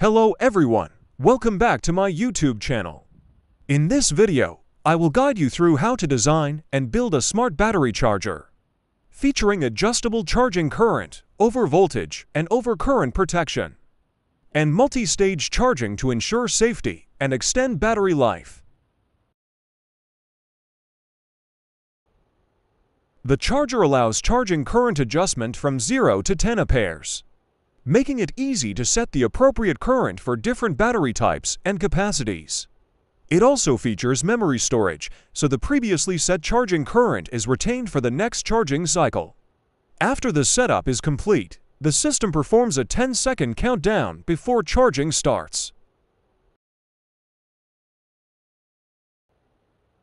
Hello everyone, welcome back to my YouTube channel. In this video, I will guide you through how to design and build a smart battery charger, featuring adjustable charging current, over voltage and over current protection, and multi-stage charging to ensure safety and extend battery life. The charger allows charging current adjustment from 0 to 10 amperes, making it easy to set the appropriate current for different battery types and capacities. It also features memory storage, so the previously set charging current is retained for the next charging cycle. After the setup is complete, the system performs a 10-second countdown before charging starts.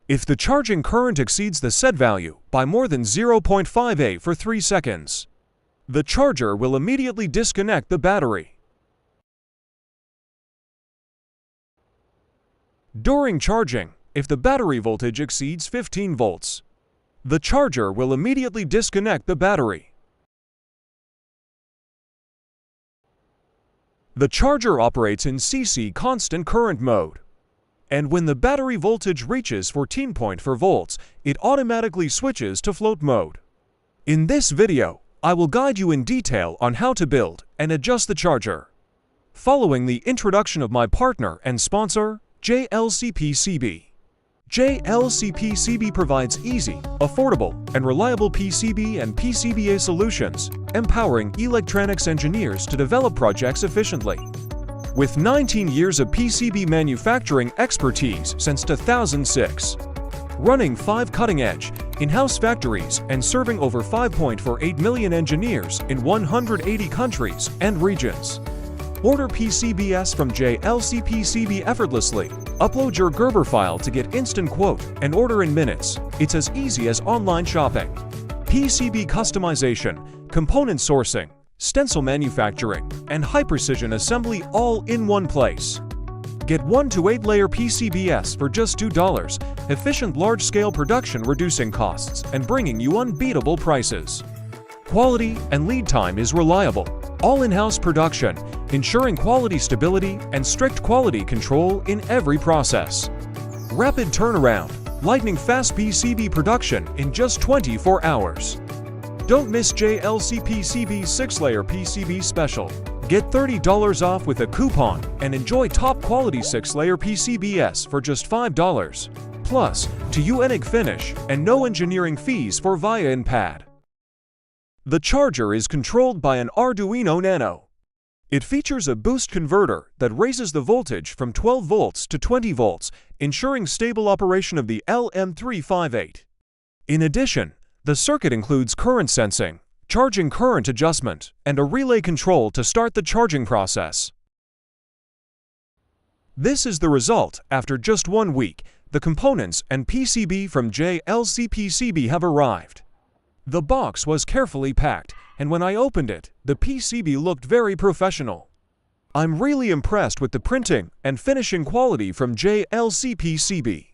If the charging current exceeds the set value by more than 0.5 A for 3 seconds, the charger will immediately disconnect the battery. During charging, if the battery voltage exceeds 15 volts, the charger will immediately disconnect the battery. The charger operates in CC constant current mode, and when the battery voltage reaches 14.4 volts, it automatically switches to float mode. In this video, I will guide you in detail on how to build and adjust the charger, following the introduction of my partner and sponsor, JLC-PCB. JLC-PCB provides easy, affordable, and reliable PCB and PCBA solutions, empowering electronics engineers to develop projects efficiently. With 19 years of PCB manufacturing expertise since 2006, running 5 cutting-edge, in-house factories and serving over 5.48 million engineers in 180 countries and regions. Order PCBs from JLC-PCB effortlessly. Upload your Gerber file to get instant quote and order in minutes. It's as easy as online shopping. PCB customization, component sourcing, stencil manufacturing, and high-precision assembly all in one place. Get 1 to 8 layer PCBs for just $2, efficient large-scale production reducing costs and bringing you unbeatable prices. Quality and lead time is reliable. All in-house production, ensuring quality stability and strict quality control in every process. Rapid turnaround, lightning-fast PCB production in just 24 hours. Don't miss JLC-PCB's 6-layer PCB special. Get $30 off with a coupon and enjoy top-quality 6-layer PCBs for just $5. Plus, to unique finish and no engineering fees for via in-pad. The charger is controlled by an Arduino Nano. It features a boost converter that raises the voltage from 12 volts to 20 volts, ensuring stable operation of the LM358. In addition, the circuit includes current sensing, charging current adjustment, and a relay control to start the charging process. This is the result after just 1 week. The components and PCB from JLC-PCB have arrived. The box was carefully packed, and when I opened it, the PCB looked very professional. I'm really impressed with the printing and finishing quality from JLC-PCB.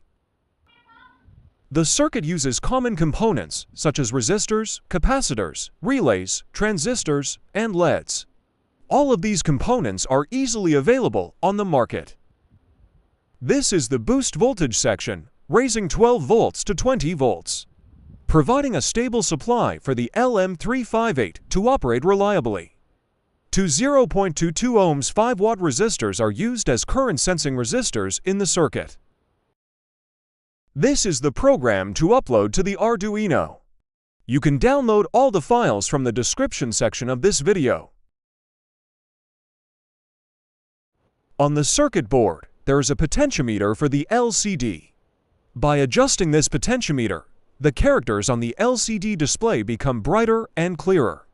The circuit uses common components such as resistors, capacitors, relays, transistors, and LEDs. All of these components are easily available on the market. This is the boost voltage section, raising 12 volts to 20 volts, providing a stable supply for the LM358 to operate reliably. Two 0.22 ohms 5-watt resistors are used as current sensing resistors in the circuit. This is the program to upload to the Arduino. You can download all the files from the description section of this video. On the circuit board, there is a potentiometer for the LCD. By adjusting this potentiometer, the characters on the LCD display become brighter and clearer.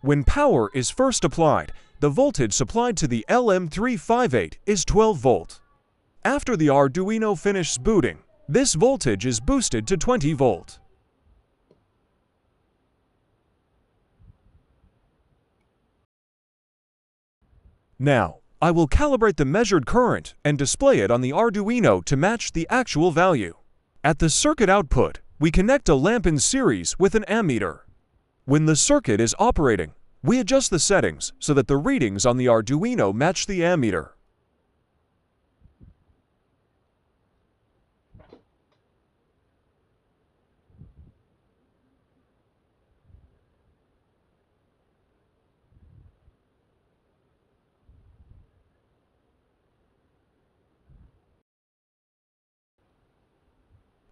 When power is first applied, the voltage supplied to the LM358 is 12 volt. After the Arduino finishes booting, this voltage is boosted to 20 volt. Now, I will calibrate the measured current and display it on the Arduino to match the actual value. At the circuit output, we connect a lamp in series with an ammeter. When the circuit is operating, We adjust the settings so that the readings on the Arduino match the ammeter.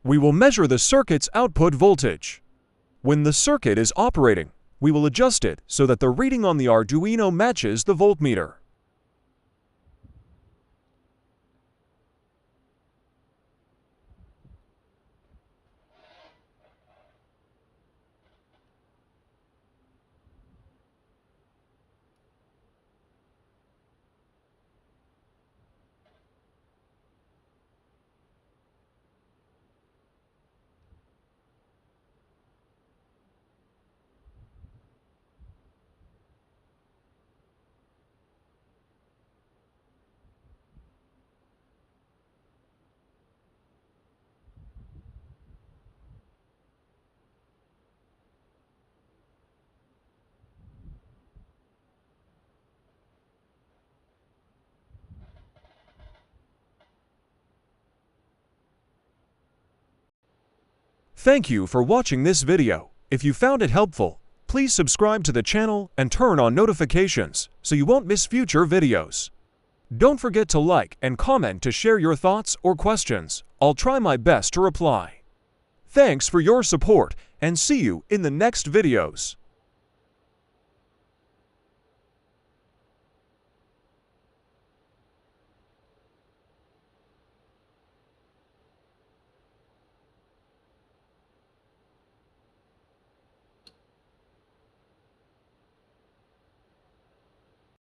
We will measure the circuit's output voltage. When the circuit is operating, we will adjust it so that the reading on the Arduino matches the voltmeter. Thank you for watching this video. If you found it helpful, please subscribe to the channel and turn on notifications so you won't miss future videos. Don't forget to like and comment to share your thoughts or questions. I'll try my best to reply. Thanks for your support and see you in the next videos.